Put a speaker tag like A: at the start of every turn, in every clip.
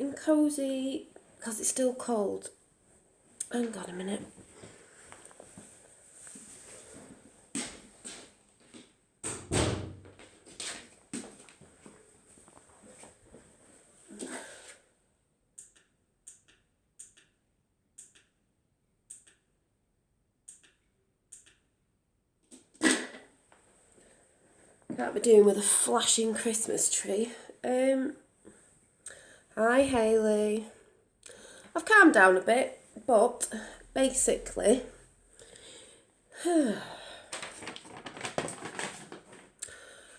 A: in cosy because it's still cold. Hang on a minute. Can't be doing with a flashing Christmas tree. Hi Hayley. I've calmed down a bit, but basically, and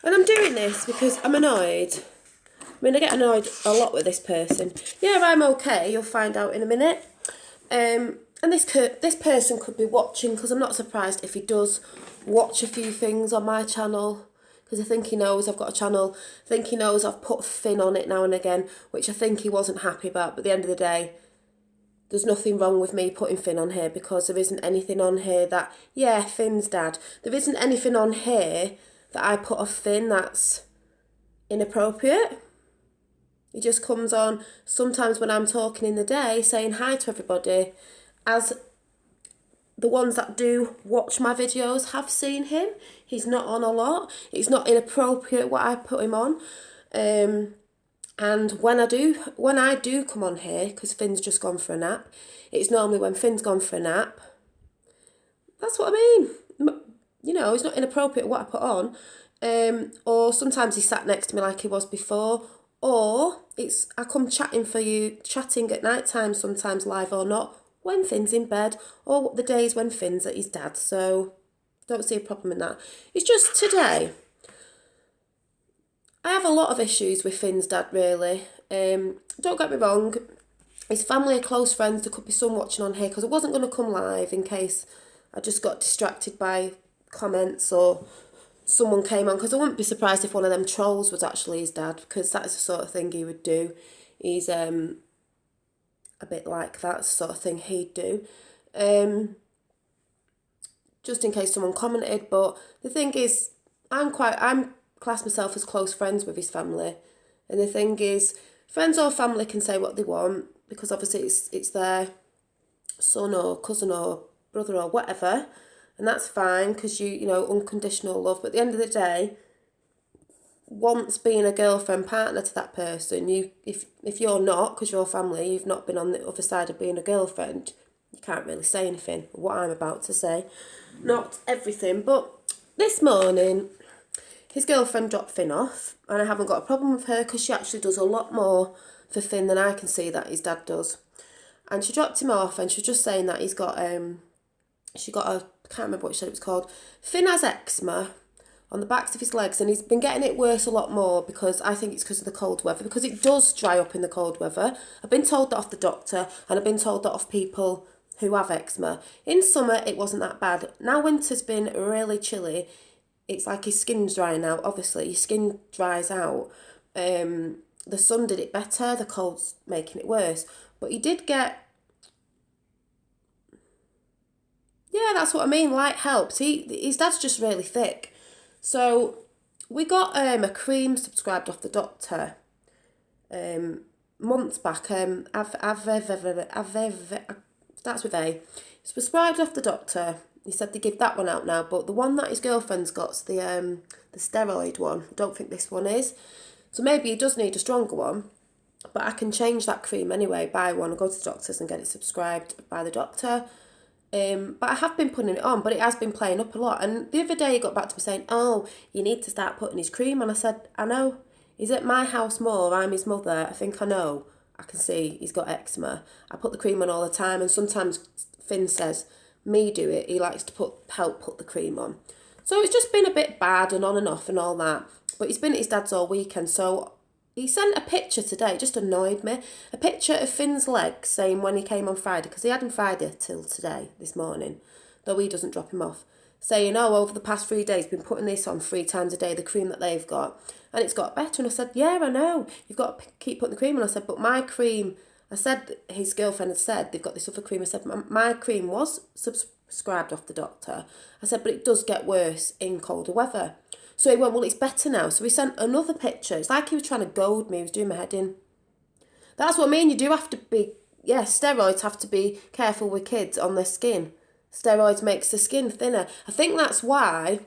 A: I'm doing this because I'm annoyed. I mean, I get annoyed a lot with this person. Yeah, I'm okay. You'll find out in a minute. And this person could be watching, because I'm not surprised if he does watch a few things on my channel, because I think he knows I've got a channel. I think he knows I've put Finn on it now and again, which I think he wasn't happy about. But at the end of the day, there's nothing wrong with me putting Finn on here, because there isn't anything on here that, yeah, Finn's dad. There isn't anything on here that I put off Finn that's inappropriate. He just comes on sometimes when I'm talking in the day, saying hi to everybody, as the ones that do watch my videos have seen him. He's not on a lot. It's not inappropriate what I put him on. And when I do come on here, because Finn's just gone for a nap, it's normally when Finn's gone for a nap. That's what I mean. You know, it's not inappropriate what I put on. Or sometimes he sat next to me like he was before. Or I come chatting at night time, sometimes live or not, when Finn's in bed, or the days when Finn's at his dad. So don't see a problem in that. It's just today. I have a lot of issues with Finn's dad, really. Don't get me wrong. His family are close friends. There could be some watching on here, because I wasn't going to come live in case I just got distracted by comments or someone came on, because I wouldn't be surprised if one of them trolls was actually his dad, because that's the sort of thing he would do. He's a bit like that sort of thing he'd do. Just in case someone commented, but the thing is, I'm class myself as close friends with his family, and the thing is, friends or family can say what they want, because obviously it's their son or cousin or brother or whatever, and that's fine, because you know, unconditional love. But at the end of the day, once being a girlfriend partner to that person, if you're not, because you're family, you've not been on the other side of being a girlfriend, you can't really say anything, what I'm about to say. Not everything, but this morning, his girlfriend dropped Finn off, and I haven't got a problem with her, because she actually does a lot more for Finn than I can see that his dad does. And she dropped him off, and she was just saying that he's got I can't remember what she said it was called. Finn has eczema on the backs of his legs, and he's been getting it worse a lot more, because I think it's because of the cold weather, because it does dry up in the cold weather. I've been told that off the doctor, and I've been told that off people who have eczema. In summer, it wasn't that bad. Now winter's been really chilly. It's like his skin's drying out. Obviously, your skin dries out. The sun did it better. The cold's making it worse. But he did get... Yeah, that's what I mean. Light helps. His dad's just really thick. So we got a cream subscribed off the doctor months back. Starts with A. It's prescribed off the doctor. He said they give that one out now, but the one that his girlfriend's got's the steroid one. I don't think this one is. So maybe he does need a stronger one, but I can change that cream anyway, buy one, and go to the doctor's and get it subscribed by the doctor. But I have been putting it on, but it has been playing up a lot. And the other day he got back to me saying, oh, you need to start putting his cream on. I said, I know. He's at my house more. I'm his mother. I think I know. I can see he's got eczema. I put the cream on all the time, and sometimes Finn says, me do it. He likes to help put the cream on. So it's just been a bit bad and on and off and all that. But he's been at his dad's all weekend, so he sent a picture today, it just annoyed me. A picture of Finn's legs saying when he came on Friday, because he had him Friday till today, this morning, though he doesn't drop him off, saying, oh, over the past 3 days, been putting this on 3 times a day, the cream that they've got, and it's got better. And I said, yeah, I know, you've got to keep putting the cream on. I said, but my cream, I said, his girlfriend had said, they've got this other cream. I said, my cream was subscribed off the doctor. I said, but it does get worse in colder weather. So he went, well, it's better now. So he sent another picture. It's like he was trying to goad me. He was doing my head in. That's what I mean. You do have to be, yeah, steroids have to be careful with kids on their skin. Steroids makes the skin thinner. I think that's why,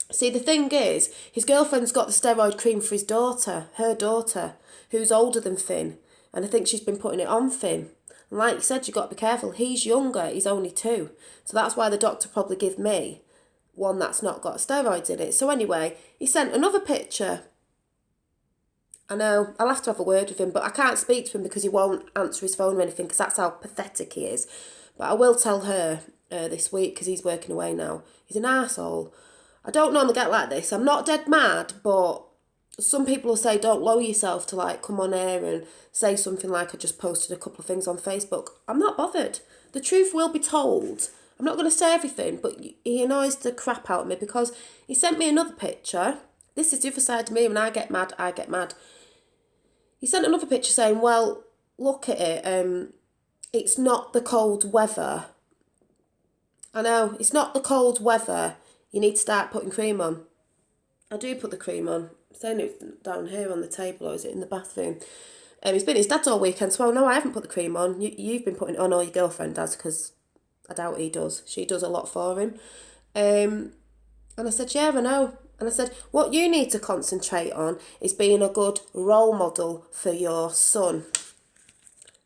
A: see, the thing is, his girlfriend's got the steroid cream for his daughter, her daughter, who's older than Finn. And I think she's been putting it on Finn. And like you said, you've got to be careful. He's younger, he's only 2. So that's why the doctor probably give me one that's not got steroids in it. So anyway, he sent another picture. I know, I'll have to have a word with him, but I can't speak to him because he won't answer his phone or anything, because that's how pathetic he is. But I will tell her this week, because he's working away now. He's an arsehole. I don't normally get like this. I'm not dead mad, but some people will say don't lower yourself to like come on air and say something like I just posted a couple of things on Facebook. I'm not bothered. The truth will be told. I'm not going to say everything, but he annoys the crap out of me because he sent me another picture. This is the other side of me. When I get mad, I get mad. He sent another picture saying, well, look at it. It's not the cold weather. I know, it's not the cold weather. You need to start putting cream on. I do put the cream on. I'm saying it's down here on the table, or is it in the bathroom? He's been at his dad's all weekend, so no, I haven't put the cream on. You've been putting it on, or your girlfriend does, because I doubt he does. She does a lot for him. And I said, yeah, I know. And I said, what you need to concentrate on is being a good role model for your son.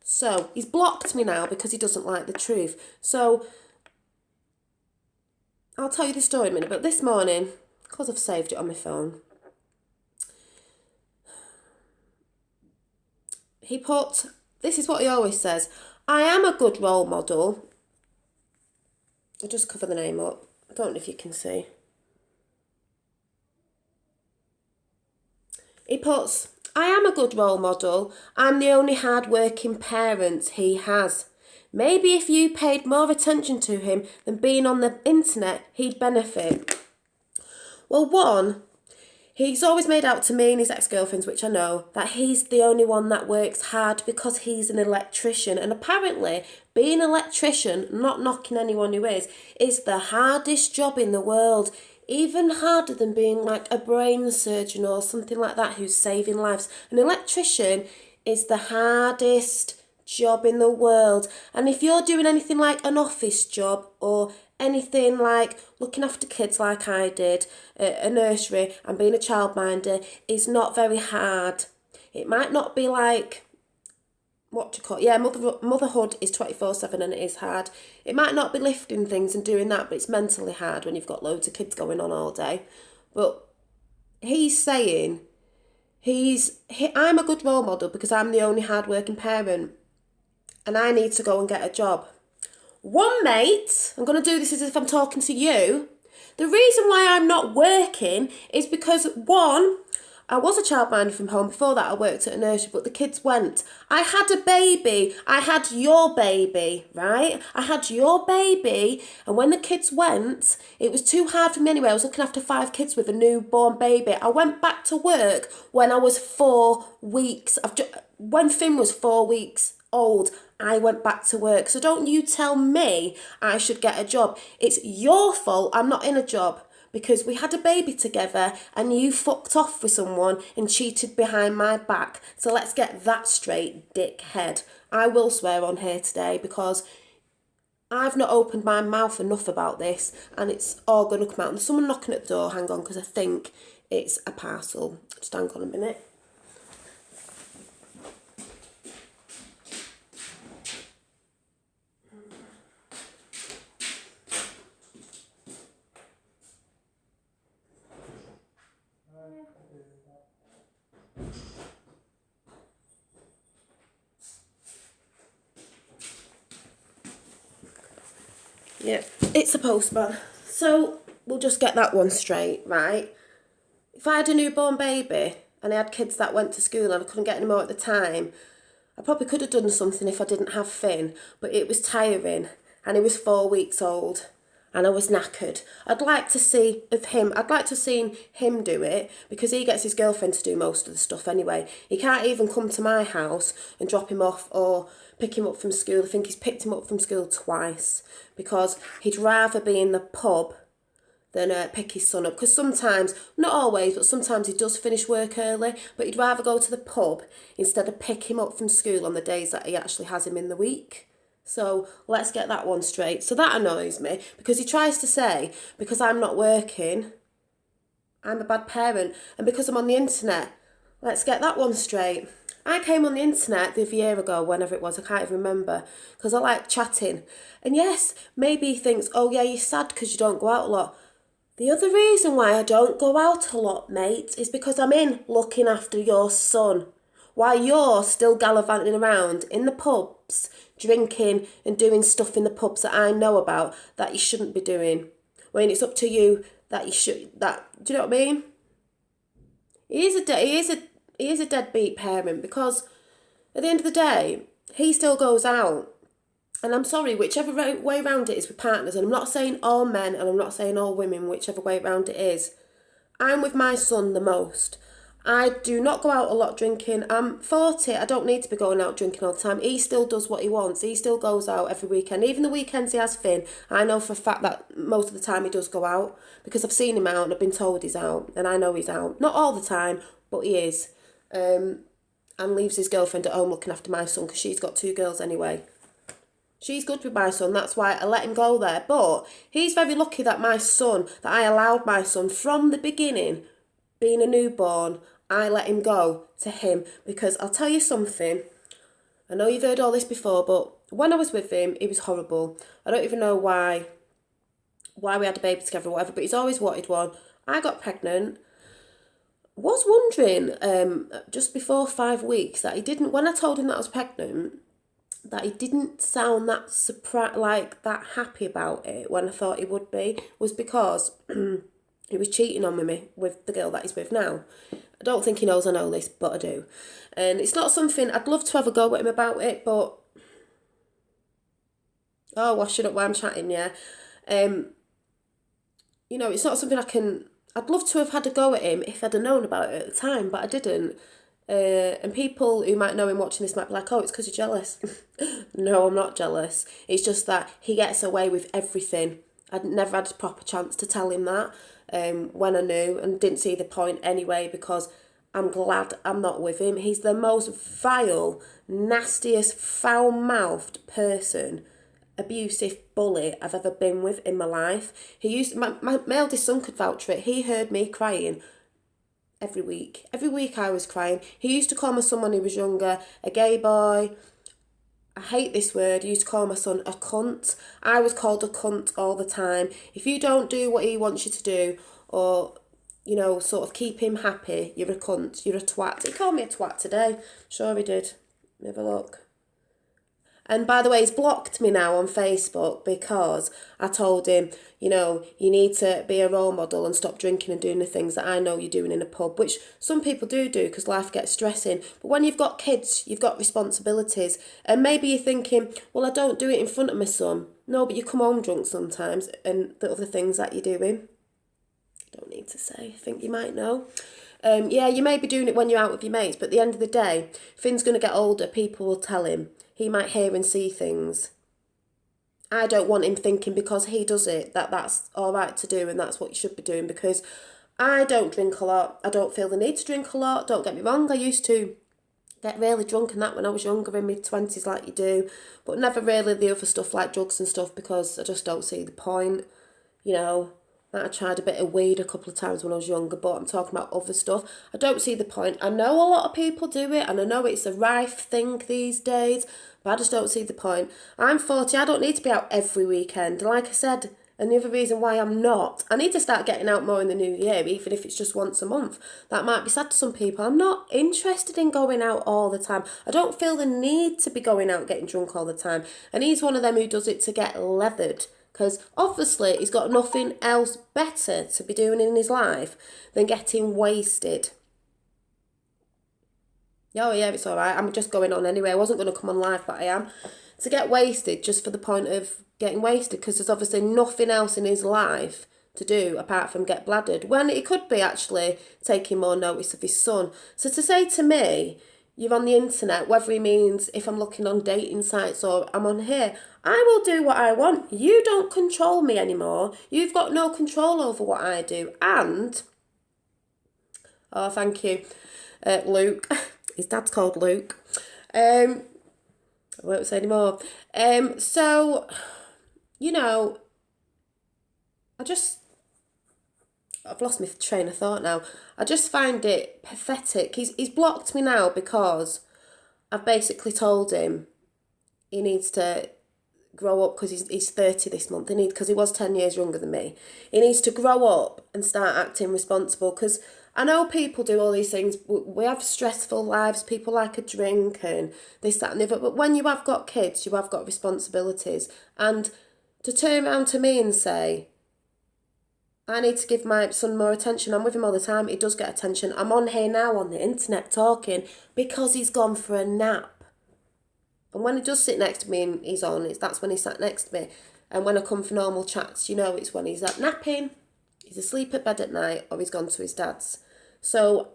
A: So he's blocked me now because he doesn't like the truth. So I'll tell you the story in a minute. But this morning, because I've saved it on my phone, he put, this is what he always says, I am a good role model. I'll just cover the name up. I don't know if you can see. He puts, I am a good role model. I'm the only hard-working parent he has. Maybe if you paid more attention to him than being on the internet, he'd benefit. Well, one, he's always made out to me and his ex-girlfriends, which I know, that he's the only one that works hard because he's an electrician. And apparently, being an electrician, not knocking anyone who is the hardest job in the world. Even harder than being like a brain surgeon or something like that who's saving lives. An electrician is the hardest job in the world. And if you're doing anything like an office job or anything like looking after kids like I did, a nursery, and being a childminder is not very hard. It might not be like, what do you call it? Yeah, motherhood is 24/7 and it is hard. It might not be lifting things and doing that, but it's mentally hard when you've got loads of kids going on all day. But he's saying, I'm a good role model because I'm the only hard-working parent and I need to go and get a job. One, mate, I'm going to do this as if I'm talking to you. The reason why I'm not working is because, one, I was a childminder from home. Before that, I worked at a nursery, but the kids went. I had a baby. I had your baby, right? I had your baby, and when the kids went, it was too hard for me anyway. I was looking after 5 kids with a newborn baby. I went back to work when I was 4 weeks. When Finn was 4 weeks old, I went back to work. So don't you tell me I should get a job. It's your fault I'm not in a job. Because we had a baby together and you fucked off with someone and cheated behind my back. So let's get that straight, dickhead. I will swear on here today because I've not opened my mouth enough about this and it's all going to come out. And there's someone knocking at the door, hang on, because I think it's a parcel. Just hang on a minute. Yeah, it's a postman. So we'll just get that one straight, right? If I had a newborn baby and I had kids that went to school and I couldn't get any more at the time, I probably could have done something if I didn't have Finn, but it was tiring and he was 4 weeks old and I was knackered. I'd like to see him do it because he gets his girlfriend to do most of the stuff anyway. He can't even come to my house and drop him off or pick him up from school. I think he's picked him up from school twice because he'd rather be in the pub than pick his son up. Because sometimes, not always, but sometimes he does finish work early, but he'd rather go to the pub instead of pick him up from school on the days that he actually has him in the week. So let's get that one straight. So that annoys me, because he tries to say, because I'm not working, I'm a bad parent, and because I'm on the internet. Let's get that one straight. I came on the internet the other year ago, whenever it was, I can't even remember, because I like chatting. And yes, maybe he thinks, oh yeah, you're sad because you don't go out a lot. The other reason why I don't go out a lot, mate, is because I'm in looking after your son. While you're still gallivanting around in the pubs, drinking and doing stuff in the pubs that I know about that you shouldn't be doing. When it's up to you that you should, do you know what I mean? He is a deadbeat parent, because at the end of the day, he still goes out. And I'm sorry, whichever way around it is with partners, and I'm not saying all men and I'm not saying all women, whichever way around it is, I'm with my son the most. I do not go out a lot drinking. I'm 40, I don't need to be going out drinking all the time. He still does what he wants. He still goes out every weekend. Even the weekends he has Finn, I know for a fact that most of the time he does go out, because I've seen him out and I've been told he's out, and I know he's out. Not all the time, but he is. And leaves his girlfriend at home looking after my son, because she's got 2 girls anyway. She's good with my son, that's why I let him go there. But he's very lucky that I allowed my son from the beginning, being a newborn, I let him go to him. Because I'll tell you something, I know you've heard all this before, but when I was with him, he was horrible. I don't even know why we had a baby together or whatever, but he's always wanted one. I got pregnant. Was wondering, just before 5 weeks, that he didn't, when I told him that I was pregnant, that he didn't sound that that happy about it when I thought he would be, was because he was cheating on me with the girl that he's with now. I don't think he knows I know this, but I do. And it's not something, I'd love to have a go at him about it, but... Oh, washing up while I'm chatting, yeah. You know, it's not something I'd love to have had a go at him if I'd have known about it at the time, but I didn't. And people who might know him watching this might be like, oh, it's because you're jealous. No, I'm not jealous. It's just that he gets away with everything. I'd never had a proper chance to tell him that when I knew, and didn't see the point anyway, because I'm glad I'm not with him. He's the most vile, nastiest, foul-mouthed person, abusive bully I've ever been with in my life. My eldest son could vouch for it. He heard me crying every week. Every week I was crying. He used to call my son when he was younger a gay boy. I hate this word. He used to call my son a cunt. I was called a cunt all the time. If you don't do what he wants you to do, or, you know, sort of keep him happy, you're a cunt, you're a twat. He called me a twat today. Sure he did. Have a look. And by the way, he's blocked me now on Facebook because I told him, you know, you need to be a role model and stop drinking and doing the things that I know you're doing in a pub, which some people do because life gets stressing. But when you've got kids, you've got responsibilities. And maybe you're thinking, well, I don't do it in front of my son. No, but you come home drunk sometimes, and the other things that you're doing. Don't need to say. I think you might know. Yeah, you may be doing it when you're out with your mates, but at the end of the day, Finn's going to get older, people will tell him. He might hear and see things. I don't want him thinking because he does it that that's all right to do and that's what you should be doing, because I don't drink a lot. I don't feel the need to drink a lot. Don't get me wrong, I used to get really drunk and that when I was younger, in my 20s, like you do, but never really the other stuff like drugs and stuff, because I just don't see the point, you know. I tried a bit of weed a couple of times when I was younger, but I'm talking about other stuff. I don't see the point. I know a lot of people do it, and I know it's a rife thing these days, but I just don't see the point. I'm 40, I don't need to be out every weekend. Like I said, and the other reason why I'm not, I need to start getting out more in the new year, even if it's just once a month. That might be sad to some people. I'm not interested in going out all the time. I don't feel the need to be going out getting drunk all the time. And he's one of them who does it to get leathered. Because obviously he's got nothing else better to be doing in his life than getting wasted. Oh yeah, it's all right. I'm just going on anyway. I wasn't going to come on live, but I am. To get wasted just for the point of getting wasted, because there's obviously nothing else in his life to do apart from get bladdered, when it could be actually taking more notice of his son. So to say to me, you're on the internet, whether he means if I'm looking on dating sites or I'm on here, I will do what I want. You don't control me anymore. You've got no control over what I do. And, oh, thank you, Luke. His dad's called Luke. I won't say anymore. So, you know, I've lost my train of thought now. I just find it pathetic. He's blocked me now because I've basically told him he needs to grow up, because he's 30 this month. Because he was 10 years younger than me. He needs to grow up and start acting responsible, because I know people do all these things. We have stressful lives. People like a drink and this, that and the other. But when you have got kids, you have got responsibilities. And to turn around to me and say, I need to give my son more attention. I'm with him all the time. He does get attention. I'm on here now on the internet talking because he's gone for a nap. And when he does sit next to me and he's on, that's when he sat next to me. And when I come for normal chats, you know, it's when he's napping, he's asleep at bed at night, or he's gone to his dad's. So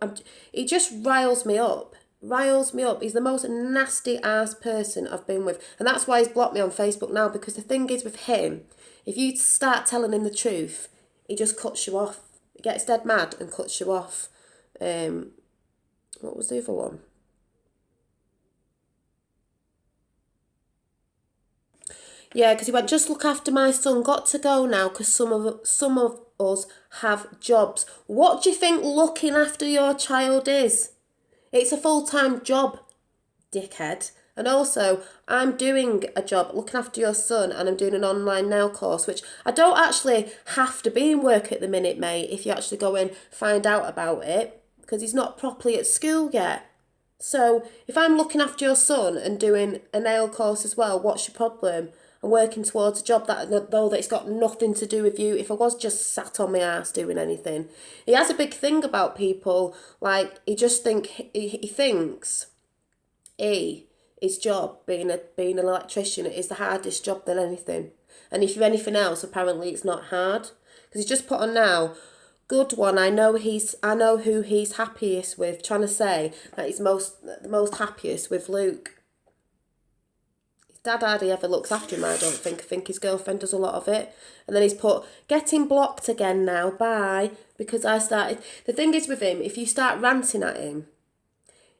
A: he just riles me up. He's the most nasty ass person I've been with. And that's why he's blocked me on Facebook now, because the thing is with him, if you start telling him the truth, he just cuts you off. He gets dead mad and cuts you off. What was the other one? Yeah, because he went, just look after my son. Got to go now because some of us have jobs. What do you think looking after your child is? It's a full-time job, dickhead. And also, I'm doing a job looking after your son, and I'm doing an online nail course, which I don't actually have to be in work at the minute, mate, if you actually go and find out about it, because he's not properly at school yet. So if I'm looking after your son and doing a nail course as well, what's your problem? I'm working towards a job though that's got nothing to do with you. If I was just sat on my ass doing anything. He has a big thing about people, like he thinks his job being an electrician is the hardest job than anything. And if you're anything else, apparently it's not hard. Because he's just put on now, good one, I know who he's happiest with, trying to say that he's the most happiest with Luke. His dad hardly ever looks after him, I don't think. I think his girlfriend does a lot of it. And then he's put, getting blocked again now, bye. Because the thing is with him, if you start ranting at him,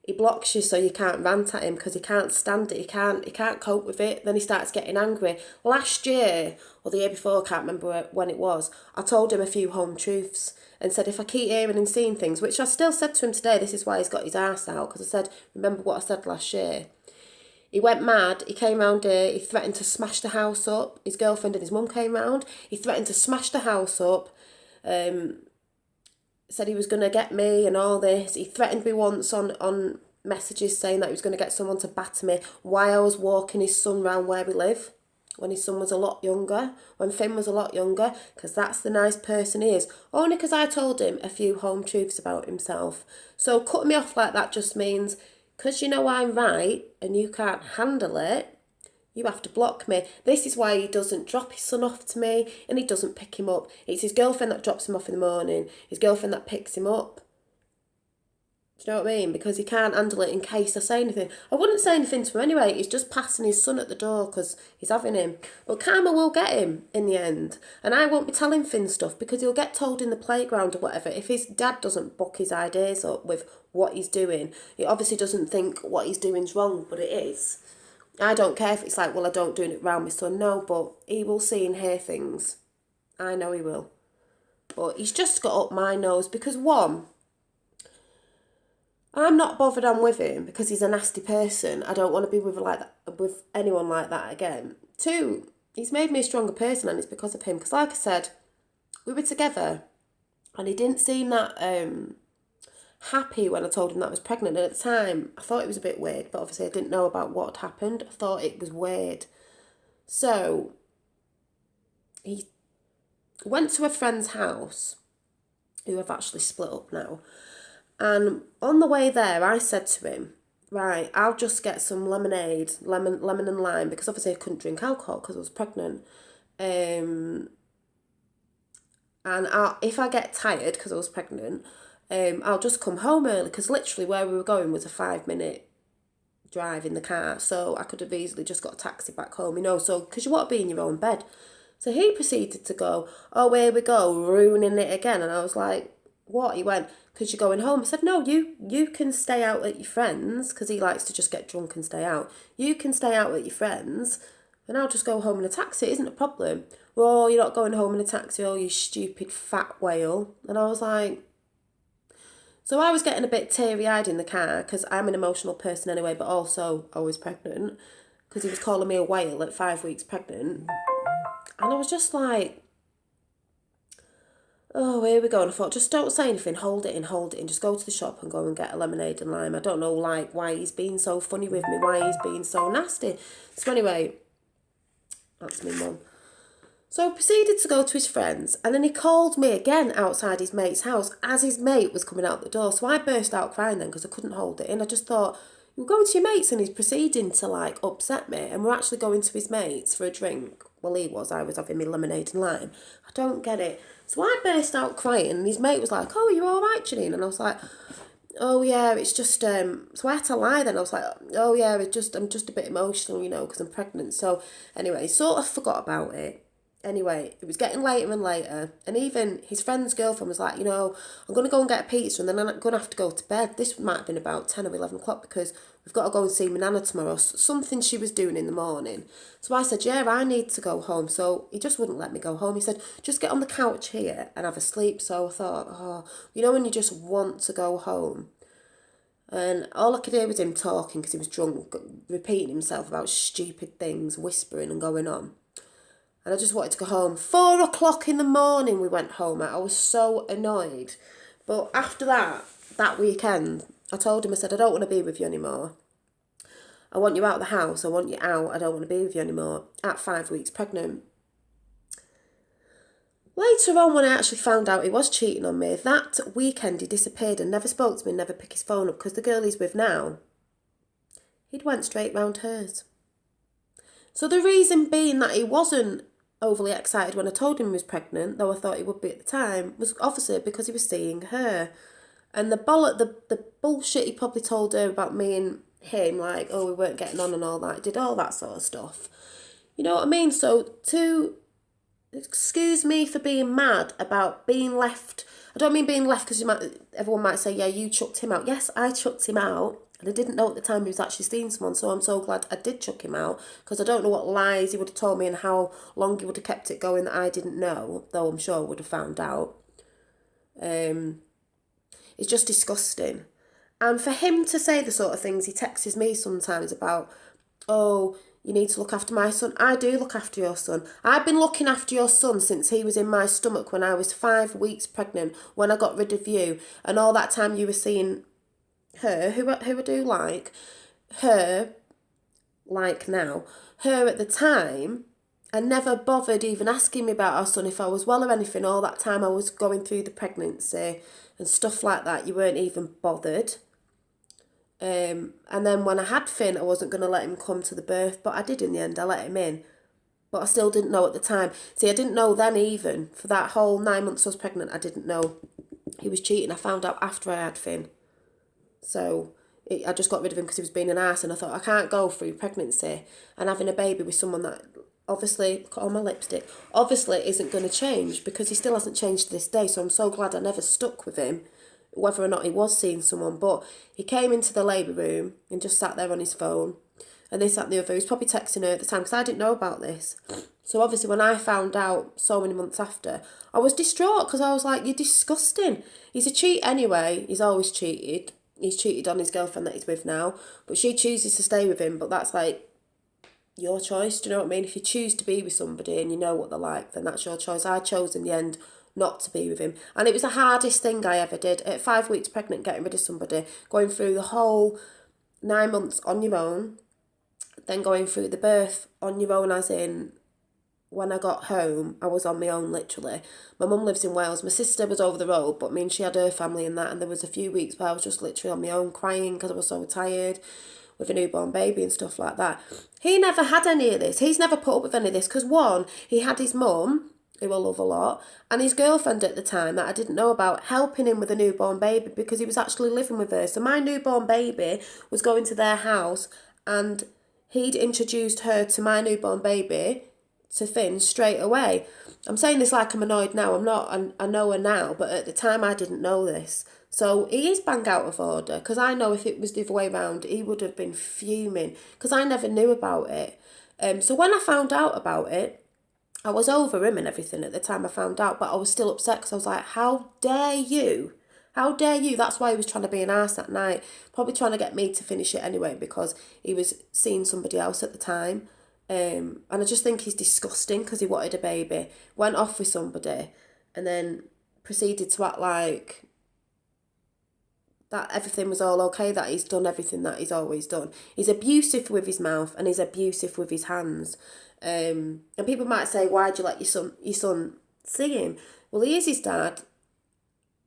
A: he blocks you so you can't rant at him because he can't stand it. He can't cope with it. Then he starts getting angry. Last year, or the year before, I can't remember when it was, I told him a few home truths and said if I keep hearing and seeing things, which I still said to him today, this is why he's got his arse out, because I said, remember what I said last year? He went mad. He came round here. He threatened to smash the house up. His girlfriend and his mum came round. He threatened to smash the house up. Said he was going to get me and all this. He threatened me once on messages saying that he was going to get someone to batter me while I was walking his son round where we live, when his son was a lot younger, when Finn was a lot younger, because that's the nice person he is. Only because I told him a few home truths about himself. So cutting me off like that just means, because you know I'm right and you can't handle it, you have to block me. This is why he doesn't drop his son off to me and he doesn't pick him up. It's his girlfriend that drops him off in the morning, his girlfriend that picks him up. Do you know what I mean? Because he can't handle it in case I say anything. I wouldn't say anything to him anyway. He's just passing his son at the door because he's having him. But karma will get him in the end. And I won't be telling Finn stuff because he'll get told in the playground or whatever. If his dad doesn't buck his ideas up with what he's doing, he obviously doesn't think what he's doing's wrong, but it is. I don't care if it's like, well, I don't do it around my son. No, but he will see and hear things. I know he will. But he's just got up my nose because, one, I'm not bothered I'm with him because he's a nasty person. I don't want to be with anyone like that again. Two, he's made me a stronger person and it's because of him. Because like I said, we were together and he didn't seem that happy when I told him that I was pregnant. And at the time, I thought it was a bit weird, but obviously I didn't know about what had happened. I thought it was weird. So he went to a friend's house who have actually split up now. And on the way there, I said to him, right, I'll just get some lemonade, lemon and lime, because obviously I couldn't drink alcohol because I was pregnant. And if I get tired because I was pregnant, I'll just come home early because literally where we were going was a 5-minute drive in the car, so I could have easily just got a taxi back home, you know, so, because you want to be in your own bed. So he proceeded to go, oh, here we go, ruining it again. And I was like, what? He went, because you're going home. I said, no, you can stay out at your friends, because he likes to just get drunk and stay out. You can stay out at your friends, and I'll just go home in a taxi. It isn't a problem. Well, you're not going home in a taxi, oh, you stupid fat whale. And I was like, so I was getting a bit teary-eyed in the car, because I'm an emotional person anyway, but also I was pregnant, because he was calling me a whale at 5 weeks pregnant. And I was just like, oh, here we go. And I thought, just don't say anything, hold it in, just go to the shop and go and get a lemonade and lime. I don't know, like, why he's being so funny with me, why he's being so nasty. So anyway, that's me mum. So I proceeded to go to his friends, and then he called me again outside his mate's house as his mate was coming out the door. So I burst out crying then, because I couldn't hold it in. I just thought, you're going to your mates and he's proceeding to, like, upset me, and we're actually going to his mates for a drink. Well, I was having me lemonade and lime. I don't get it. So I burst out crying, and his mate was like, oh, are you all right, Janine? And I was like, oh, yeah, it's just, so I had to lie then. I was like, oh, yeah, I'm just a bit emotional, you know, because I'm pregnant. So anyway, sort of forgot about it. Anyway, it was getting later and later, and even his friend's girlfriend was like, you know, I'm going to go and get a pizza, and then I'm going to have to go to bed. This might have been about 10 or 11 o'clock, because we've got to go and see my nana tomorrow, something she was doing in the morning. So I said, yeah, I need to go home. So he just wouldn't let me go home. He said, just get on the couch here and have a sleep. So I thought, oh, you know when you just want to go home? And all I could hear was him talking, because he was drunk, repeating himself about stupid things, whispering and going on. And I just wanted to go home. 4 o'clock in the morning we went home. I was so annoyed. But after that weekend, I told him, I said, I don't want to be with you anymore. I want you out of the house. I want you out. I don't want to be with you anymore. At 5 weeks pregnant. Later on, when I actually found out he was cheating on me, that weekend he disappeared and never spoke to me, never picked his phone up, because the girl he's with now, he'd went straight round hers. So the reason being that he wasn't overly excited when I told him he was pregnant, though I thought he would be at the time, was obviously because he was seeing her. And the bullshit he probably told her about me and him, like, oh, we weren't getting on and all that, did all that sort of stuff. You know what I mean? So excuse me for being mad about being left. I don't mean being left because everyone might say, yeah, you chucked him out. Yes, I chucked him out. And I didn't know at the time he was actually seeing someone, so I'm so glad I did chuck him out, because I don't know what lies he would have told me and how long he would have kept it going that I didn't know, though I'm sure I would have found out. It's just disgusting. And for him to say the sort of things he texts me sometimes about, oh, you need to look after my son. I do look after your son. I've been looking after your son since he was in my stomach when I was 5 weeks pregnant, when I got rid of you, and all that time you were seeing her, who I do like, her, like now, her at the time, and never bothered even asking me about our son, if I was well or anything. All that time I was going through the pregnancy and stuff like that, you weren't even bothered. And then when I had Finn, I wasn't going to let him come to the birth, but I did in the end. I let him in. But I still didn't know at the time. See, I didn't know then even. For that whole 9 months I was pregnant, I didn't know he was cheating. I found out after I had Finn. So I just got rid of him because he was being an arse, and I thought, I can't go through pregnancy and having a baby with someone that obviously, on my lipstick, obviously isn't going to change, because he still hasn't changed to this day. So I'm so glad I never stuck with him, whether or not he was seeing someone. But he came into the labour room and just sat there on his phone, and this, that and the other. He was probably texting her at the time, because I didn't know about this. So obviously when I found out so many months after, I was distraught, because I was like, you're disgusting. He's a cheat anyway. He's always cheated. He's cheated on his girlfriend that he's with now, but she chooses to stay with him. But that's like your choice, do you know what I mean? If you choose to be with somebody and you know what they're like, then that's your choice. I chose in the end not to be with him, and it was the hardest thing I ever did. At 5 weeks pregnant, getting rid of somebody, going through the whole 9 months on your own, then going through the birth on your own, as in, when I got home, I was on my own, literally. My mum lives in Wales. My sister was over the road, but she had her family and that, and there was a few weeks where I was just literally on my own, crying because I was so tired with a newborn baby and stuff like that. He never had any of this. He's never put up with any of this, because one, he had his mum, who I love a lot, and his girlfriend at the time that I didn't know about, helping him with a newborn baby because he was actually living with her. So my newborn baby was going to their house, and he'd introduced her to my newborn baby, to Finn, straight away. I'm saying this like I'm annoyed now. I'm not. I know her now, but at the time I didn't know this. So he is bang out of order, because I know if it was the other way around, he would have been fuming, because I never knew about it. So when I found out about it, I was over him and everything at the time I found out, but I was still upset because I was like, how dare you? How dare you? That's why he was trying to be an arse that night. Probably trying to get me to finish it anyway because he was seeing somebody else at the time. And I just think he's disgusting because he wanted a baby, went off with somebody, and then proceeded to act like that everything was all okay, that he's done everything that he's always done. He's abusive with his mouth and he's abusive with his hands. And people might say, why'd you let your son see him? Well, he is his dad.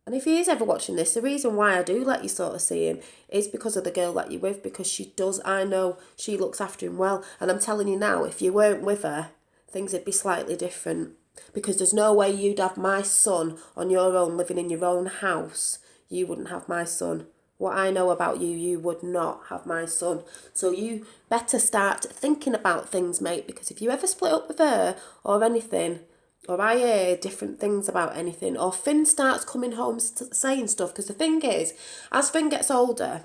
A: And if he is ever watching this, the reason why I do let you sort of see him is because of the girl that you're with, because she does, I know she looks after him well. And I'm telling you now, if you weren't with her, things would be slightly different. Because there's no way you'd have my son on your own, living in your own house. You wouldn't have my son. What I know about you, you would not have my son. So you better start thinking about things, mate, because if you ever split up with her or anything, or I hear different things about anything, or Finn starts coming home saying stuff, because the thing is, as Finn gets older,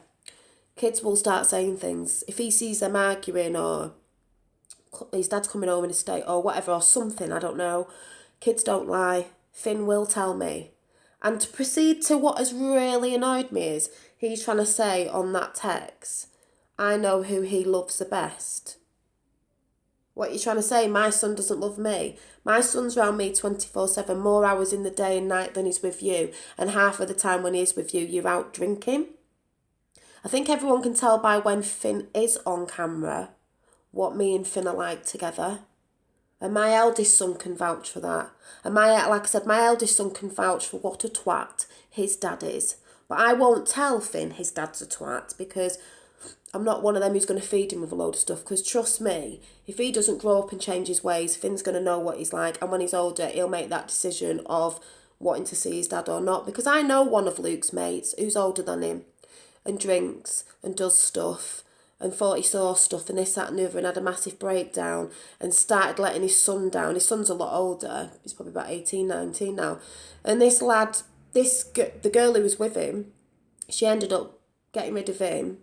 A: kids will start saying things. If he sees them arguing, or his dad's coming home in a state, or whatever, or something, I don't know, kids don't lie. Finn will tell me. And to proceed to what has really annoyed me is, he's trying to say on that text, I know who he loves the best. What you're trying to say, my son doesn't love me. My son's around me 24/7, more hours in the day and night than he's with you. And half of the time when he is with you, you're out drinking. I think everyone can tell by when Finn is on camera what me and Finn are like together. And my eldest son can vouch for that. And like I said, my eldest son can vouch for what a twat his dad is. But I won't tell Finn his dad's a twat, because I'm not one of them who's going to feed him with a load of stuff. Because trust me, if he doesn't grow up and change his ways, Finn's going to know what he's like. And when he's older, he'll make that decision of wanting to see his dad or not. Because I know one of Luke's mates who's older than him and drinks and does stuff and thought he saw stuff and this, that and the other, and had a massive breakdown and started letting his son down. His son's a lot older. He's probably about 18, 19 now. And this lad, the girl who was with him, she ended up getting rid of him,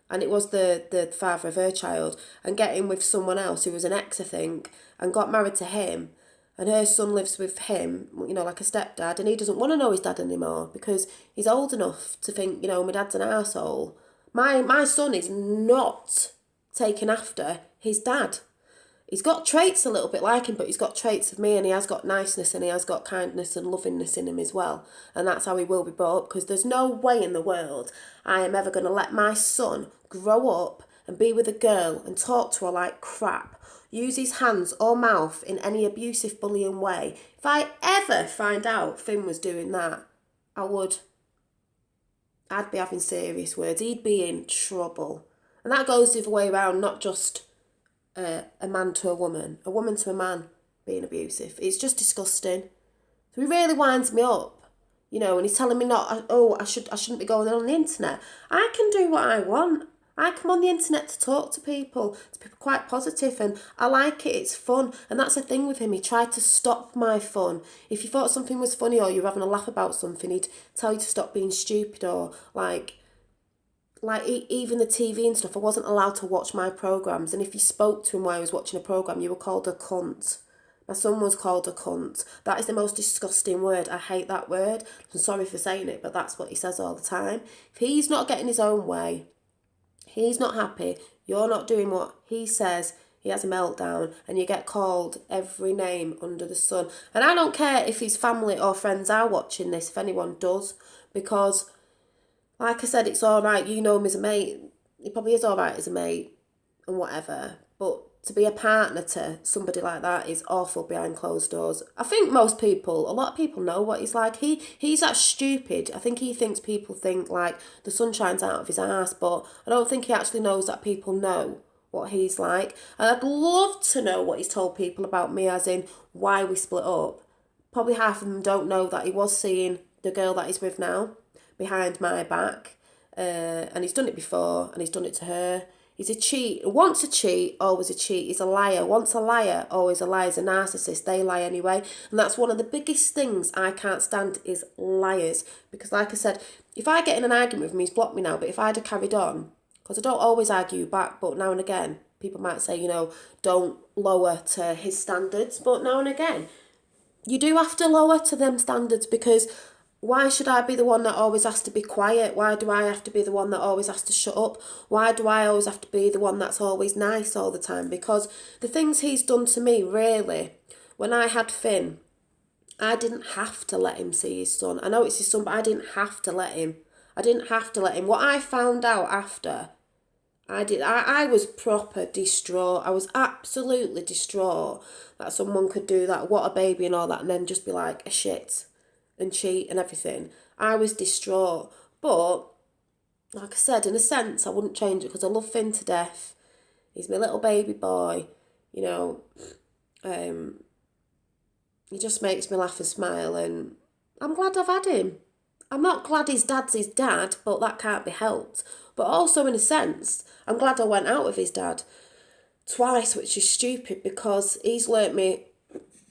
A: and it was the father of her child, and getting with someone else who was an ex, I think, and got married to him. And her son lives with him, like a stepdad, and he doesn't want to know his dad anymore because he's old enough to think, my dad's an arsehole. My son is not taken after his dad. He's got traits a little bit like him, but he's got traits of me, and he has got niceness and he has got kindness and lovingness in him as well. And that's how he will be brought up, because there's no way in the world I am ever going to let my son grow up and be with a girl and talk to her like crap, use his hands or mouth in any abusive, bullying way. If I ever find out Finn was doing that, I'd be having serious words. He'd be in trouble. And that goes the other way around, not just a man to a woman to a man being abusive. It's just disgusting. So he really winds me up, and he's telling me I shouldn't be going on the internet. I can do what I want. I come on the internet to talk to people quite positive, and I like it, it's fun. And that's the thing with him, he tried to stop my fun. If you thought something was funny or you were having a laugh about something, he'd tell you to stop being stupid, or even the TV and stuff. I wasn't allowed to watch my programmes, and if you spoke to him while I was watching a programme, you were called a cunt. My son was called a cunt. That is the most disgusting word. I hate that word. I'm sorry for saying it, but that's what he says all the time. If he's not getting his own way, he's not happy, you're not doing what he says, he has a meltdown, and you get called every name under the sun. And I don't care if his family or friends are watching this, if anyone does, because, like I said, it's all right, you know him as a mate. He probably is all right as a mate and whatever, but to be a partner to somebody like that is awful behind closed doors. I think a lot of people know what he's like. He's that stupid. I think he thinks people think like the sun shines out of his arse, but I don't think he actually knows that people know what he's like. And I'd love to know what he's told people about me, as in why we split up. probably half of them don't know that he was seeing the girl that he's with now behind my back. And he's done it before, and he's done it to her. He's a cheat. Once a cheat, always a cheat. He's a liar. Once a liar, always a liar. He's a narcissist. They lie anyway. And that's one of the biggest things I can't stand is liars. Because like I said, if I get in an argument with him, he's blocked me now. But if I'd have carried on, because I don't always argue back, but now and again, people might say, you know, don't lower to his standards. But now and again, you do have to lower to them standards, because why should I be the one that always has to be quiet? Why do I have to be the one that always has to shut up? Why do I always have to be the one that's always nice all the time? Because the things he's done to me, really, when I had Finn, I didn't have to let him see his son. I know it's his son, but I didn't have to let him. I didn't have to let him. What I found out after, I was proper distraught. I was absolutely distraught that someone could do that, what a baby and all that, and then just be like a shit and cheat and everything. I was distraught. But, like I said, in a sense, I wouldn't change it because I love Finn to death. He's my little baby boy, you know. He just makes me laugh and smile, and I'm glad I've had him. I'm not glad his dad's his dad, but that can't be helped. But also, in a sense, I'm glad I went out with his dad twice, which is stupid because he has learnt me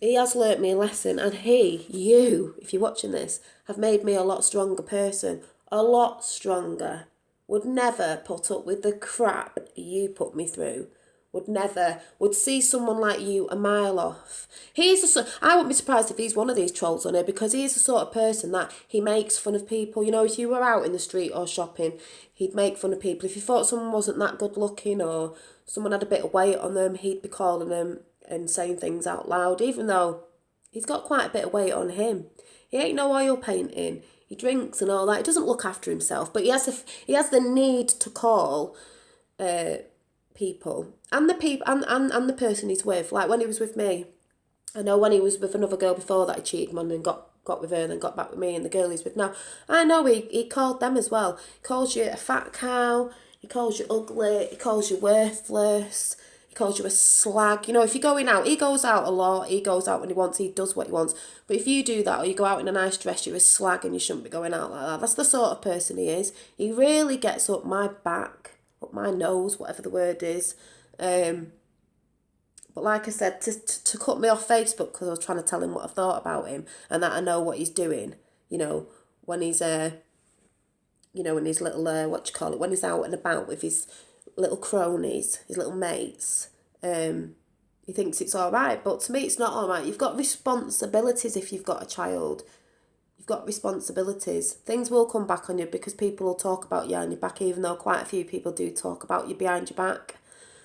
A: a lesson, and you, if you're watching this, have made me a lot stronger person. A lot stronger. Would never put up with the crap you put me through. Would see someone like you a mile off. I wouldn't be surprised if he's one of these trolls on here, because he's the sort of person that he makes fun of people. You know, if you were out in the street or shopping, he'd make fun of people. If he thought someone wasn't that good looking or someone had a bit of weight on them, he'd be calling them and saying things out loud, even though he's got quite a bit of weight on him. He ain't no oil painting. He drinks and all that. He doesn't look after himself, but he has the need to call people and the person he's with. Like when he was with me, I know when he was with another girl before that, he cheated on and got with her and then got back with me, and the girl he's with now, I know he called them as well. He calls you a fat cow. He calls you ugly. He calls you worthless. He calls you a slag. You know, if you're going out, he goes out a lot. He goes out when he wants. He does what he wants. But if you do that, or you go out in a nice dress, you're a slag and you shouldn't be going out like that. That's the sort of person he is. He really gets up my back, up my nose, whatever the word is. But like I said, to cut me off Facebook because I was trying to tell him what I thought about him and that I know what he's doing, you know, when he's, you know, in his little, when he's out and about with his little cronies, his little mates, he thinks it's all right. But to me, it's not all right. You've got responsibilities if you've got a child. You've got responsibilities. Things will come back on you because people will talk about you on your back, even though quite a few people do talk about you behind your back.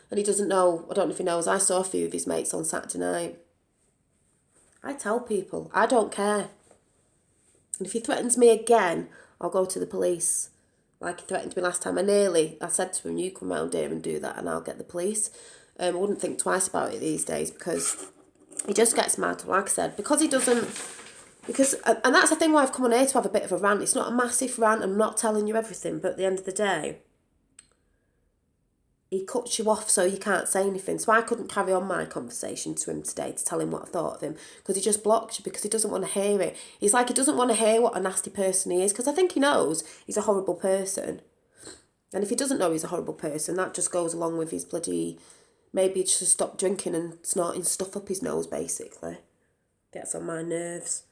A: And he doesn't know, I don't know if he knows, I saw a few of his mates on Saturday night. I tell people, I don't care. And if he threatens me again, I'll go to the police. Like he threatened me last time. I said to him, you come round here and do that and I'll get the police. I wouldn't think twice about it these days because he just gets mad, like I said, because he doesn't, and that's the thing why I've come on here to have a bit of a rant. It's not a massive rant, I'm not telling you everything, but at the end of the day, he cuts you off so you can't say anything. So I couldn't carry on my conversation to him today to tell him what I thought of him because he just blocks you because he doesn't want to hear it. It's like he doesn't want to hear what a nasty person he is because I think he knows he's a horrible person. And if he doesn't know he's a horrible person, that just goes along with his bloody... Maybe he should stop drinking and snorting stuff up his nose, basically. Gets on my nerves.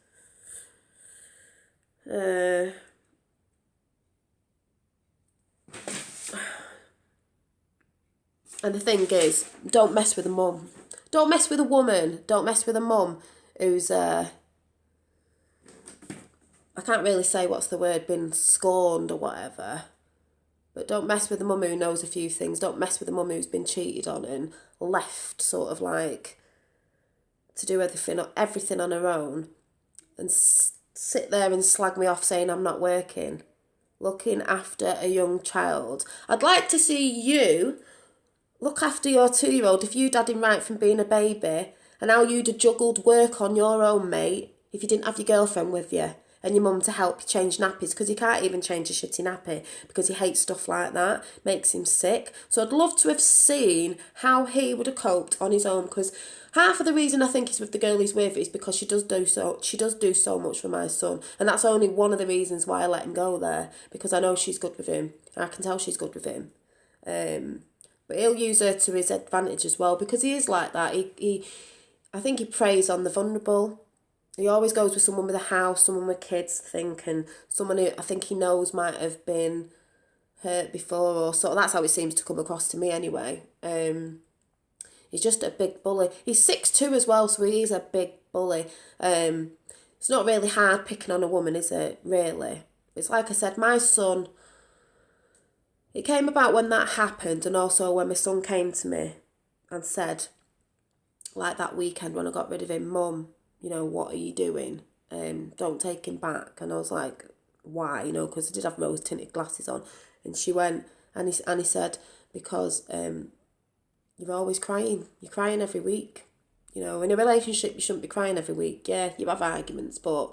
A: And the thing is, don't mess with a mum. Don't mess with a woman. Don't mess with a mum who's, I can't really say what's the word, been scorned or whatever. But don't mess with a mum who knows a few things. Don't mess with a mum who's been cheated on and left sort of like to do everything on her own and sit there and slag me off saying I'm not working. Looking after a young child. I'd like to see you... Look after your 2-year-old if you'd had him right from being a baby and how you'd have juggled work on your own, mate, if you didn't have your girlfriend with you and your mum to help you change nappies, because he can't even change a shitty nappy because he hates stuff like that. Makes him sick. So I'd love to have seen how he would have coped on his own, because half of the reason I think he's with the girl he's with is because she does do so much for my son, and that's only one of the reasons why I let him go there, because I know she's good with him. I can tell she's good with him. But he'll use her to his advantage as well, because he is like that. I think he preys on the vulnerable. He always goes with someone with a house, someone with kids, I think, and someone who I think he knows might have been hurt before, or so. That's how it seems to come across to me anyway. He's just a big bully. He's 6'2" as well, so he is a big bully. It's not really hard picking on a woman, is it, really? It's like I said, my son, it came about when that happened, and also when my son came to me and said, like that weekend when I got rid of him, Mum, you know, what are you doing? Don't take him back. And I was like, why? You know, because I did have rose tinted glasses on. And she went, and he said, because you're always crying. You're crying every week. You know, in a relationship, you shouldn't be crying every week. Yeah, you have arguments, but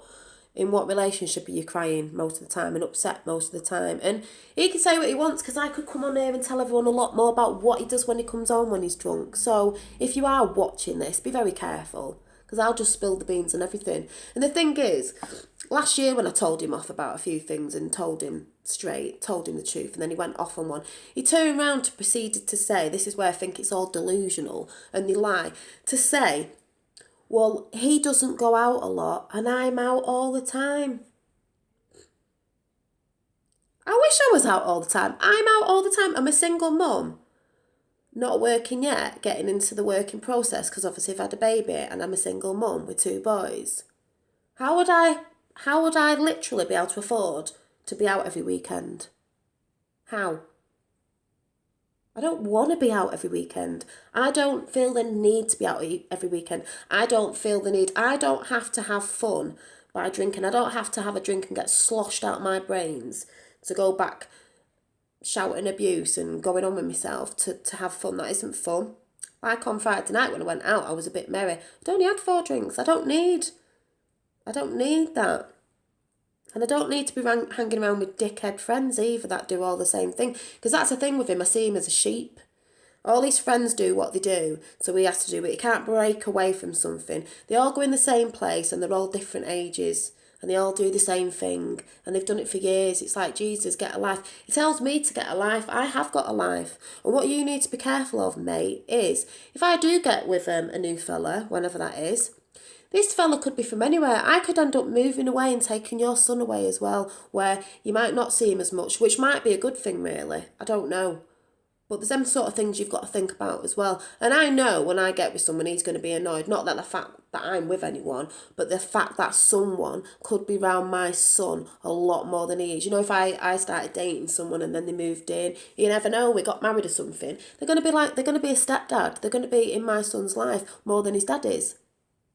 A: in what relationship are you crying most of the time and upset most of the time? And he can say what he wants, because I could come on here and tell everyone a lot more about what he does when he comes home when he's drunk. So if you are watching this, be very careful, because I'll just spill the beans and everything. And the thing is, last year when I told him off about a few things and told him the truth, and then he went off on one, he turned around to proceeded to say, this is where I think it's all delusional and they lie, to say, well, he doesn't go out a lot and I'm out all the time. I wish I was out all the time. I'm out all the time. I'm a single mum, not working yet, getting into the working process, because obviously I've had a baby and I'm a single mum with 2 boys. How would I literally be able to afford to be out every weekend? How? I don't want to be out every weekend. I don't feel the need to be out every weekend. I don't feel the need. I don't have to have fun by drinking. I don't have to have a drink and get sloshed out my brains to go back shouting abuse and going on with myself to have fun. That isn't fun. Like on Friday night when I went out, I was a bit merry. I'd only had 4 drinks. I don't need that. And I don't need to be hanging around with dickhead friends either that do all the same thing. Because that's the thing with him, I see him as a sheep. All his friends do what they do, so he has to do it. He can't break away from something. They all go in the same place and they're all different ages. And they all do the same thing. And they've done it for years. It's like, Jesus, get a life. He tells me to get a life. I have got a life. And what you need to be careful of, mate, is if I do get with a new fella, whenever that is, this fella could be from anywhere. I could end up moving away and taking your son away as well, where you might not see him as much, which might be a good thing, really. I don't know. But there's them sort of things you've got to think about as well. And I know when I get with someone, he's going to be annoyed. Not that the fact that I'm with anyone, but the fact that someone could be around my son a lot more than he is. You know, if I started dating someone and then they moved in, you never know, we got married or something, they're going to be a stepdad. They're going to be in my son's life more than his dad is.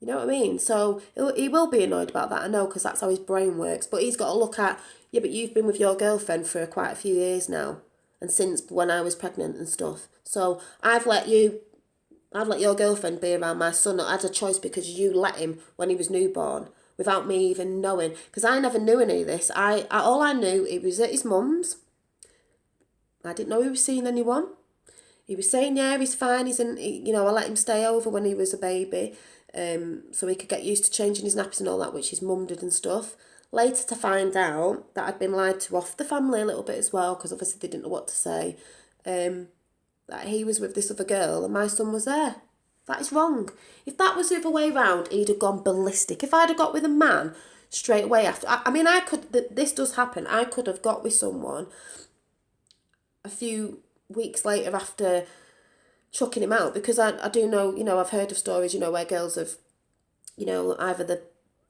A: You know what I mean? So he will be annoyed about that, I know, because that's how his brain works. But he's got to look at, yeah, but you've been with your girlfriend for quite a few years now, and since when I was pregnant and stuff. So I've let your girlfriend be around my son as a choice because you let him when he was newborn without me even knowing. Because I never knew any of this. All I knew, he was at his mum's. I didn't know he was seeing anyone. He was saying, yeah, he's fine. I let him stay over when he was a baby. So he could get used to changing his nappies and all that, which his mum did and stuff. Later to find out that I'd been lied to off the family a little bit as well, because obviously they didn't know what to say, that he was with this other girl and my son was there. That is wrong. If that was the other way round, he'd have gone ballistic. If I'd have got with a man straight away after, this does happen, I could have got with someone a few weeks later after chucking him out, because I do know, I've heard of stories, where girls have, either the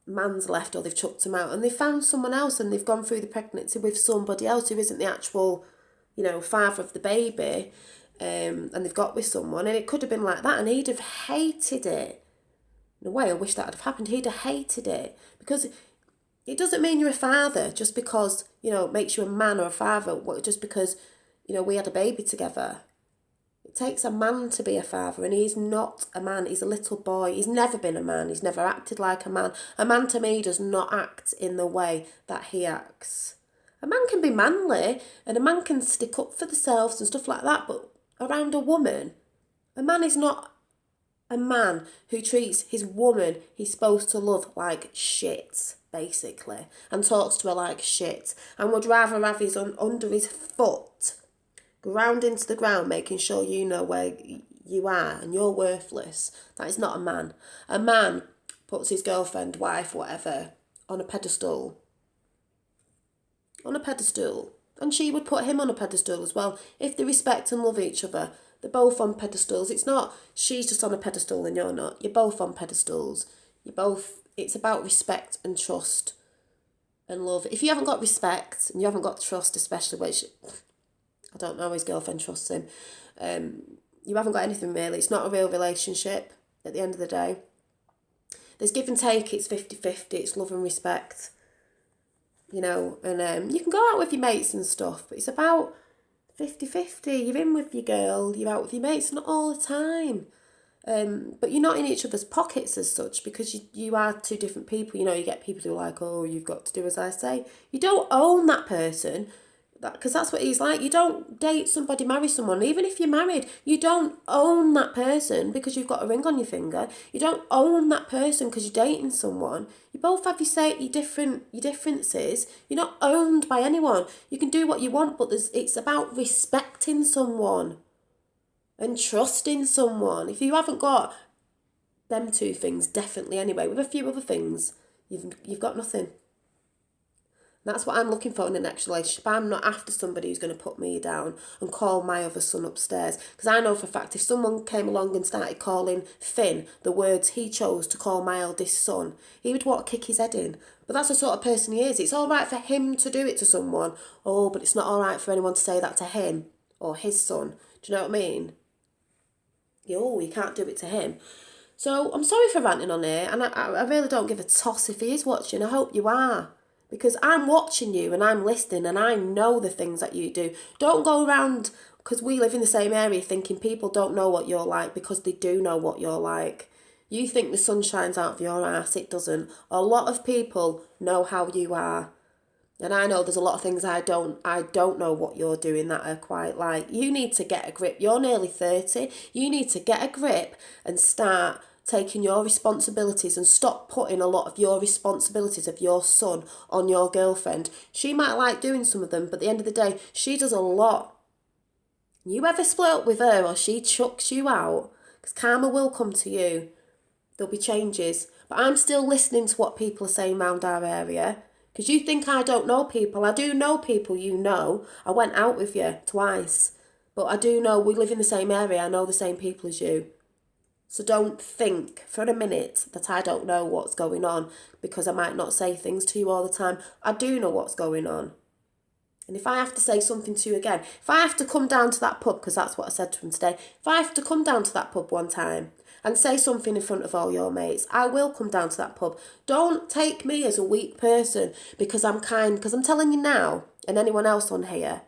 A: man's left or they've chucked him out and they found someone else and they've gone through the pregnancy with somebody else who isn't the actual, father of the baby, and they've got with someone, and it could have been like that, and he'd have hated it. In a way, I wish that had happened. He'd have hated it, because it doesn't mean you're a father just because, it makes you a man or a father, just because, we had a baby together. It takes a man to be a father, and he's not a man. He's a little boy. He's never been a man. He's never acted like a man. A man to me does not act in the way that he acts. A man can be manly, and a man can stick up for themselves and stuff like that, but around a woman, a man is not a man who treats his woman he's supposed to love like shit, basically, and talks to her like shit, and would rather have his under his foot, ground into the ground, making sure you know where you are and you're worthless. That is not a man. A man puts his girlfriend, wife, whatever, on a pedestal. And she would put him on a pedestal as well. If they respect and love each other, they're both on pedestals. It's not she's just on a pedestal and you're not. You're both on pedestals. It's about respect and trust and love. If you haven't got respect and you haven't got trust, especially, which I don't know, his girlfriend trusts him, you haven't got anything really. It's not a real relationship at the end of the day. There's give and take. It's 50-50. It's love and respect. You know, and you can go out with your mates and stuff, but it's about 50-50. You're in with your girl, you're out with your mates, not all the time. But you're not in each other's pockets as such, because you are two different people. You know, you get people who are like, oh, you've got to do as I say. You don't own that person, because that's what he's like. You don't date somebody, marry someone. Even if you're married, you don't own that person because you've got a ring on your finger. You don't own that person because you're dating someone. You both have your differences. You're not owned by anyone. You can do what you want, but it's about respecting someone and trusting someone. If you haven't got them two things, definitely anyway, with a few other things, you've got nothing. That's what I'm looking for in the next relationship. I'm not after somebody who's going to put me down and call my other son upstairs. Because I know for a fact if someone came along and started calling Finn the words he chose to call my eldest son, he would want to kick his head in. But that's the sort of person he is. It's all right for him to do it to someone. Oh, but it's not all right for anyone to say that to him or his son. Do you know what I mean? Oh, you can't do it to him. So I'm sorry for ranting on here. And I really don't give a toss if he is watching. I hope you are. Because I'm watching you and I'm listening and I know the things that you do. Don't go around, because we live in the same area, thinking people don't know what you're like, because they do know what you're like. You think the sun shines out of your ass. It doesn't. A lot of people know how you are. And I know there's a lot of things I don't know what you're doing that are quite like. You need to get a grip. You're nearly 30. You need to get a grip and start taking your responsibilities and stop putting a lot of your responsibilities of your son on your girlfriend. She might like doing some of them, but at the end of the day, she does a lot. You ever split up with her or she chucks you out, because karma will come to you. There'll be changes. But I'm still listening to what people are saying around our area. Because you think I don't know people. I do know people, you know. I went out with you twice. But I do know we live in the same area. I know the same people as you. So don't think for a minute that I don't know what's going on, because I might not say things to you all the time. I do know what's going on. And if I have to say something to you again, if I have to come down to that pub, because that's what I said to him today, if I have to come down to that pub one time and say something in front of all your mates, I will come down to that pub. Don't take me as a weak person because I'm kind, because I'm telling you now, and anyone else on here,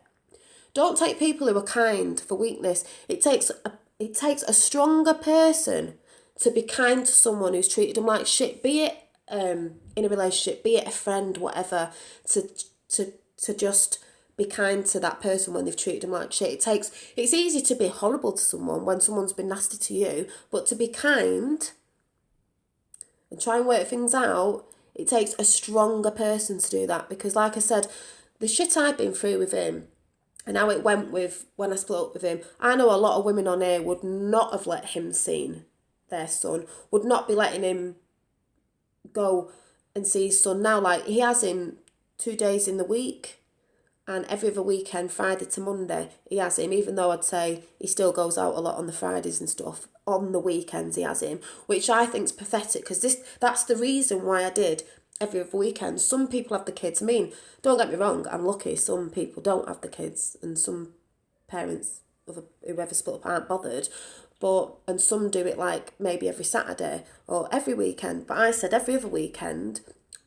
A: don't take people who are kind for weakness. It takes a stronger person to be kind to someone who's treated them like shit, be it in a relationship, be it a friend, whatever, to just be kind to that person when they've treated them like shit. It's easy to be horrible to someone when someone's been nasty to you, but to be kind and try and work things out, it takes a stronger person to do that. Because like I said, the shit I've been through with him and how it went with when I split up with him, I know a lot of women on here would not have let him see their son, would not be letting him go and see his son now. Like, he has him 2 days in the week, and every other weekend, Friday to Monday, he has him, even though I'd say he still goes out a lot on the Fridays and stuff. On the weekends he has him, which I think's pathetic, because that's the reason why I did every other weekend. Some people have the kids. I mean, don't get me wrong, I'm lucky. Some people don't have the kids, and some parents, whoever split up, aren't bothered. And some do it like maybe every Saturday or every weekend. But I said every other weekend,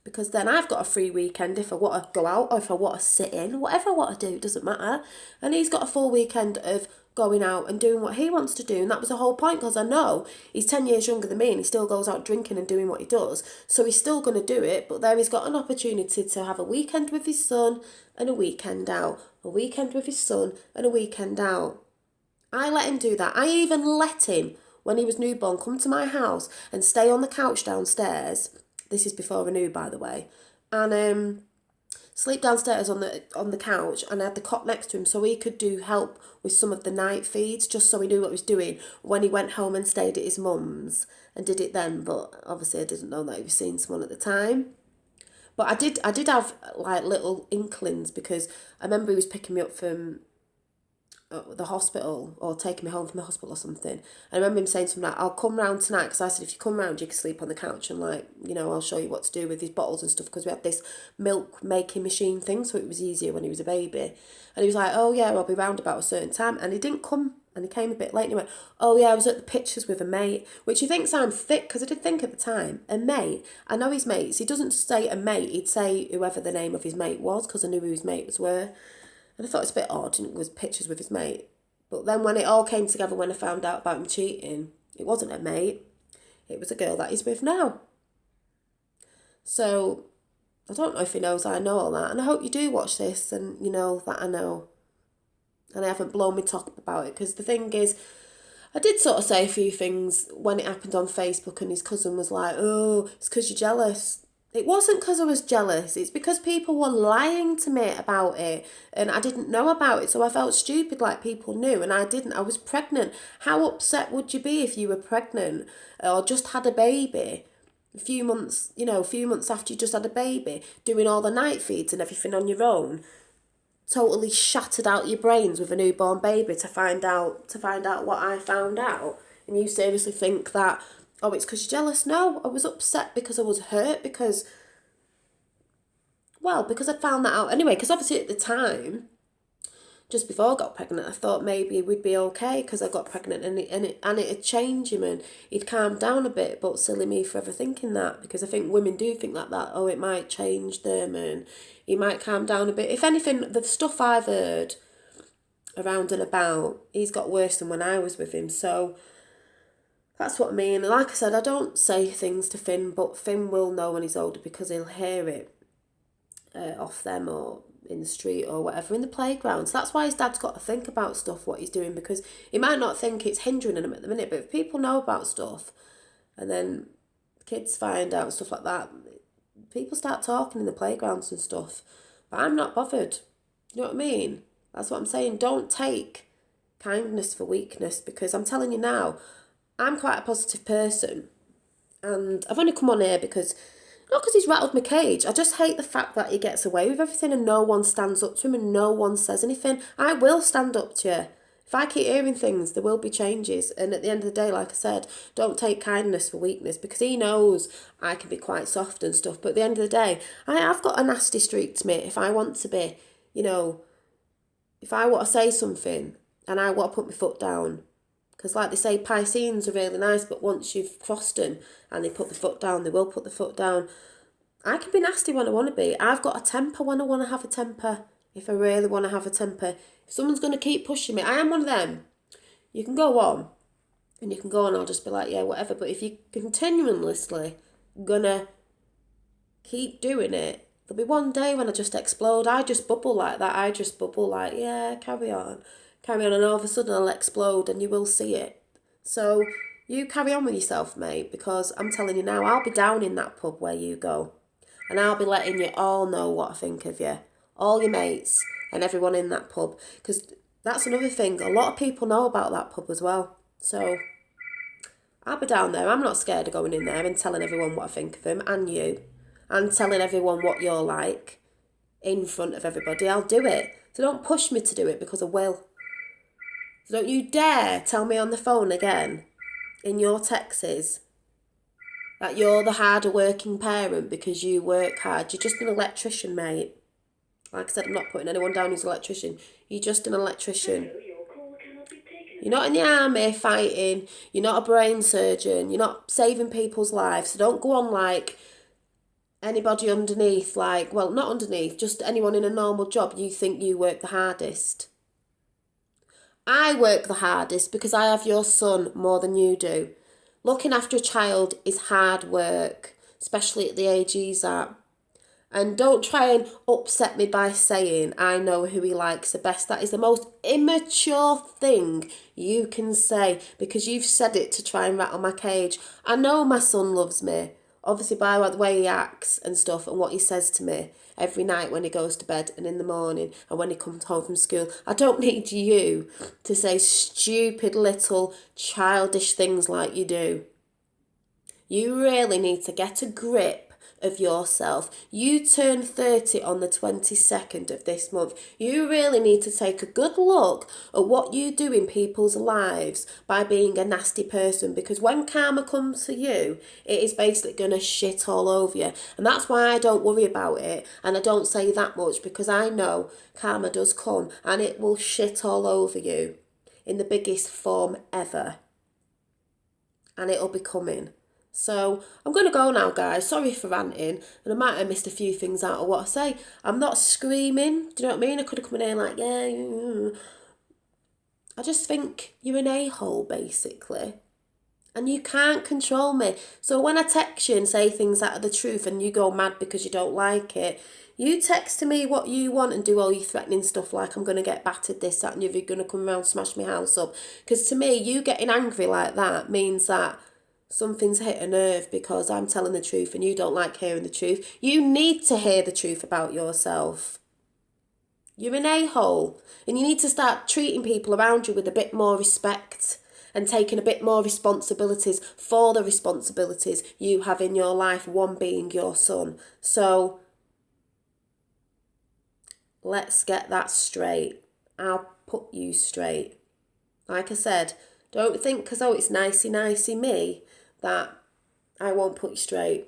A: because then I've got a free weekend if I want to go out or if I want to sit in, whatever I want to do, it doesn't matter. And he's got a full weekend of going out and doing what he wants to do. And that was the whole point, because I know he's 10 years younger than me and he still goes out drinking and doing what he does. So he's still going to do it, but there he's got an opportunity to have a weekend with his son and a weekend out. A weekend with his son and a weekend out. I let him do that. I even let him, when he was newborn, come to my house and stay on the couch downstairs. This is before I knew, by the way. And sleep downstairs on the couch, and I had the cot next to him so he could do help with some of the night feeds, just so he knew what he was doing when he went home and stayed at his mum's, and did it then. But obviously I didn't know that he was seeing someone at the time. But I did have like little inklings, because I remember he was picking me up from the hospital, or taking me home from the hospital or something. I remember him saying something like, I'll come round tonight, because I said, if you come round you can sleep on the couch, and like, you know, I'll show you what to do with his bottles and stuff, because we had this milk making machine thing, so it was easier when he was a baby. And he was like, oh yeah, I'll be round about a certain time. And he didn't come, and he came a bit late, and he went, oh yeah, I was at the pictures with a mate, which he thinks I'm thick, because I did think at the time, a mate, I know his mates, he doesn't say a mate, he'd say whoever the name of his mate was, because I knew who his mates were. And I thought it's a bit odd, and it was pictures with his mate. But then when it all came together, when I found out about him cheating, it wasn't a mate. It was a girl that he's with now. So I don't know if he knows I know all that. And I hope you do watch this and you know that I know. And I haven't blown my top about it. Because the thing is, I did sort of say a few things when it happened on Facebook, and his cousin was like, oh, it's because you're jealous. It wasn't because I was jealous. It's because people were lying to me about it and I didn't know about it. So I felt stupid like people knew, and I didn't. I was pregnant. How upset would you be if you were pregnant or just had a baby? A few months after you just had a baby, doing all the night feeds and everything on your own. Totally shattered out your brains with a newborn baby to find out what I found out. And you seriously think that, oh, it's because you're jealous? No, I was upset because I was hurt because I'd found that out anyway. Because obviously at the time, just before I got pregnant, I thought maybe we'd be okay because I got pregnant and it had changed him and he'd calmed down a bit. But silly me for ever thinking that, because I think women do think like that. Oh, it might change them and he might calm down a bit. If anything, the stuff I've heard around and about, he's got worse than when I was with him. So that's what I mean. And like I said, I don't say things to Finn, but Finn will know when he's older because he'll hear it off them or in the street or whatever, in the playground. So that's why his dad's got to think about stuff, what he's doing, because he might not think it's hindering him at the minute, but if people know about stuff and then kids find out and stuff like that, people start talking in the playgrounds and stuff. But I'm not bothered. You know what I mean? That's what I'm saying. Don't take kindness for weakness, because I'm telling you now, I'm quite a positive person, and I've only come on here because, not because he's rattled my cage, I just hate the fact that he gets away with everything and no one stands up to him and no one says anything. I will stand up to you. If I keep hearing things, there will be changes, and at the end of the day, like I said, don't take kindness for weakness, because he knows I can be quite soft and stuff, but at the end of the day, I have got a nasty streak to me if I want to be, you know, if I want to say something and I want to put my foot down. Because like they say, Pisceans are really nice, but once you've crossed them and they put the foot down, they will put the foot down. I can be nasty when I want to be. I've got a temper when I want to have a temper, if I really want to have a temper. If someone's going to keep pushing me, I am one of them. You can go on, and you can go on, I'll just be like, yeah, whatever. But if you're continuously going to keep doing it, there'll be one day when I just explode. I just bubble like that. I just bubble like, yeah, carry on, and all of a sudden I'll explode and you will see it. So you carry on with yourself, mate, because I'm telling you now, I'll be down in that pub where you go, and I'll be letting you all know what I think of you, all your mates and everyone in that pub, because that's another thing, a lot of people know about that pub as well. So I'll be down there. I'm not scared of going in there and telling everyone what I think of him and you, and telling everyone what you're like in front of everybody. I'll do it. So don't push me to do it, because I will. So don't you dare tell me on the phone again, in your texts, that you're the harder working parent because you work hard. You're just an electrician, mate. Like I said, I'm not putting anyone down who's an electrician. You're just an electrician. You're not in the army fighting. You're not a brain surgeon. You're not saving people's lives. So don't go on like anybody underneath, like, well, not underneath, just anyone in a normal job, you think you work the hardest. I work the hardest because I have your son more than you do. Looking after a child is hard work, especially at the age he's at. And don't try and upset me by saying I know who he likes the best. That is the most immature thing you can say, because you've said it to try and rattle my cage. I know my son loves me, obviously by the way he acts and stuff and what he says to me every night when he goes to bed and in the morning and when he comes home from school. I don't need you to say stupid little childish things like you do. You really need to get a grip of yourself. You turn 30 on the 22nd of this month. You really need to take a good look at what you do in people's lives by being a nasty person, because when karma comes to you, it is basically going to shit all over you. And that's why I don't worry about it, and I don't say that much, because I know karma does come and it will shit all over you in the biggest form ever. And it'll be coming. So I'm going to go now, guys. Sorry for ranting, and I might have missed a few things out of what I say. I'm not screaming. Do you know what I mean? I could have come in here like, yeah. I just think you're an a-hole, basically. And you can't control me. So when I text you and say things that are the truth and you go mad because you don't like it, you text to me what you want and do all your threatening stuff like I'm going to get battered, this, that and you're going to come around and smash my house up. Because to me, you getting angry like that means that something's hit a nerve, because I'm telling the truth and you don't like hearing the truth. You need to hear the truth about yourself. You're an a-hole, and you need to start treating people around you with a bit more respect and taking a bit more responsibilities for the responsibilities you have in your life, one being your son. So let's get that straight. I'll put you straight. Like I said, don't think because, oh, it's nicey me, that I won't put you straight.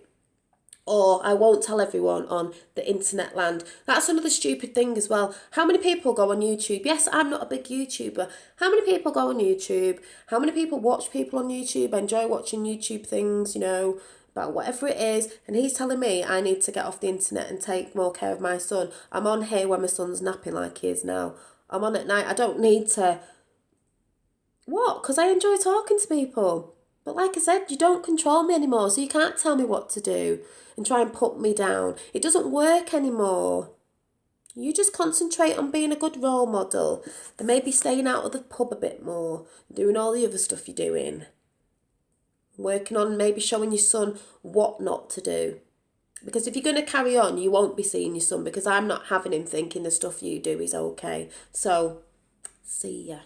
A: Or I won't tell everyone on the internet land. That's another stupid thing as well. How many people go on YouTube? Yes, I'm not a big YouTuber. How many people go on YouTube? How many people watch people on YouTube? I enjoy watching YouTube things, you know, about whatever it is. And he's telling me I need to get off the internet and take more care of my son. I'm on here when my son's napping like he is now. I'm on at night. I don't need to. What? Because I enjoy talking to people. But like I said, you don't control me anymore, so you can't tell me what to do and try and put me down. It doesn't work anymore. You just concentrate on being a good role model and maybe staying out of the pub a bit more, doing all the other stuff you're doing. Working on maybe showing your son what not to do. Because if you're going to carry on, you won't be seeing your son, because I'm not having him thinking the stuff you do is okay. So, see ya.